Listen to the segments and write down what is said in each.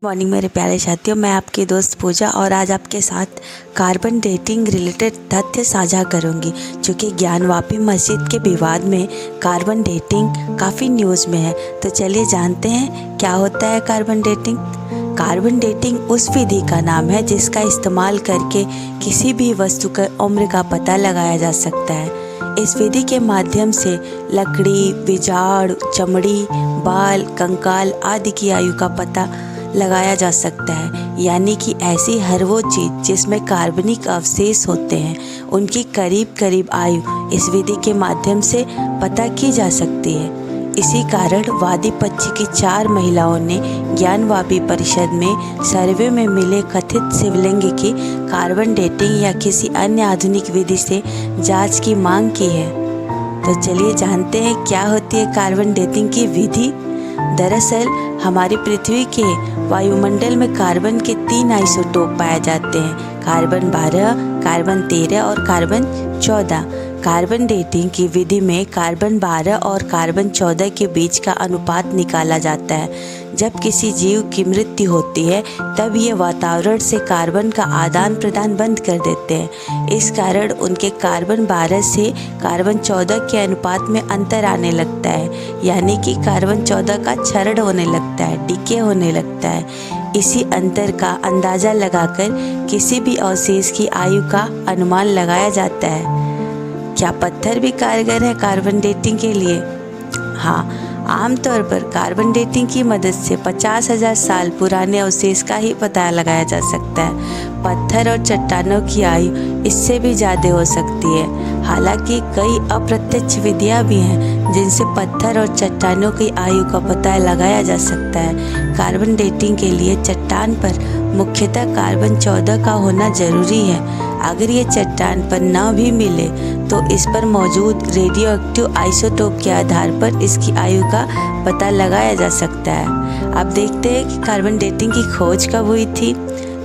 Morning मेरे प्यारे साथियों, मैं आपकी दोस्त पूजा और आज आपके साथ कार्बन डेटिंग रिलेटेड तथ्य साझा करूंगी। चूँकि ज्ञानवापी मस्जिद के विवाद में कार्बन डेटिंग काफ़ी न्यूज़ में है, तो चलिए जानते हैं क्या होता है कार्बन डेटिंग। कार्बन डेटिंग उस विधि का नाम है जिसका इस्तेमाल करके किसी भी वस्तु की उम्र का पता लगाया जा सकता है। इस विधि के माध्यम से लकड़ी, विजाड़, चमड़ी, बाल, कंकाल आदि की आयु का पता लगाया जा सकता है। यानी कि ऐसी हर वो चीज़ जिसमें कार्बनिक अवशेष होते हैं उनकी करीब करीब आयु इस विधि के माध्यम से पता की जा सकती है। इसी कारण वादी पक्ष की 4 महिलाओं ने ज्ञानवापी परिषद में सर्वे में मिले कथित शिवलिंग की कार्बन डेटिंग या किसी अन्य आधुनिक विधि से जांच की मांग की है। तो चलिए जानते हैं क्या होती है कार्बन डेटिंग की विधि। दरअसल हमारी पृथ्वी के वायुमंडल में कार्बन के 3 आइसोटोप पाए जाते हैं, कार्बन 12, कार्बन 13 और कार्बन 14। कार्बन डेटिंग की विधि में कार्बन 12 और कार्बन 14 के बीच का अनुपात निकाला जाता है। जब किसी जीव की मृत्यु होती है तब ये वातावरण से कार्बन का आदान प्रदान बंद कर देते हैं। इस कारण उनके कार्बन 12 से कार्बन 14 के अनुपात में अंतर आने लगता है, यानी कि कार्बन 14 का क्षरण होने लगता है, डीके होने लगता है। इसी अंतर का अंदाज़ा लगाकर किसी भी अवशेष की आयु का अनुमान लगाया जाता है। क्या पत्थर भी कारगर है कार्बन डेटिंग के लिए? हाँ, आमतौर पर कार्बन डेटिंग की मदद से 50,000 साल पुराने अवशेष का ही पता लगाया जा सकता है। पत्थर और चट्टानों की आयु इससे भी ज़्यादा हो सकती है। हालांकि कई अप्रत्यक्ष विधियाँ भी हैं जिनसे पत्थर और चट्टानों की आयु का पता लगाया जा सकता है। कार्बन डेटिंग के लिए चट्टान पर मुख्यतः कार्बन 14 का होना ज़रूरी है। अगर ये चट्टान पर न भी मिले तो इस पर मौजूद रेडियो एक्टिव आइसोटोप के आधार पर इसकी आयु का पता लगाया जा सकता है। अब देखते हैं कि कार्बन डेटिंग की खोज कब हुई थी।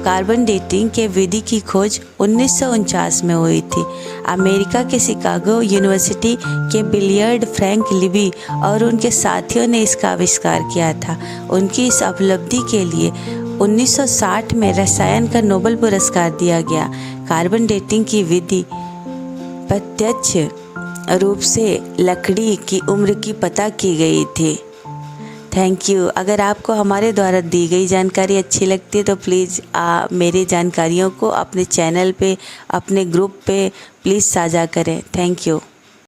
कार्बन डेटिंग के विधि की खोज 1949 में हुई थी। अमेरिका के शिकागो यूनिवर्सिटी के बिलियर्ड फ्रैंक लिबी और उनके साथियों ने इसका आविष्कार किया था। उनकी इस उपलब्धि के लिए 1960 में रसायन का नोबेल पुरस्कार दिया गया। कार्बन डेटिंग की विधि प्रत्यक्ष रूप से लकड़ी की उम्र की पता की गई थी। Thank you. अगर आपको हमारे द्वारा दी गई जानकारी अच्छी लगती है तो प्लीज़ मेरी जानकारियों को अपने चैनल पे, अपने ग्रुप पे प्लीज़ साझा करें। Thank you.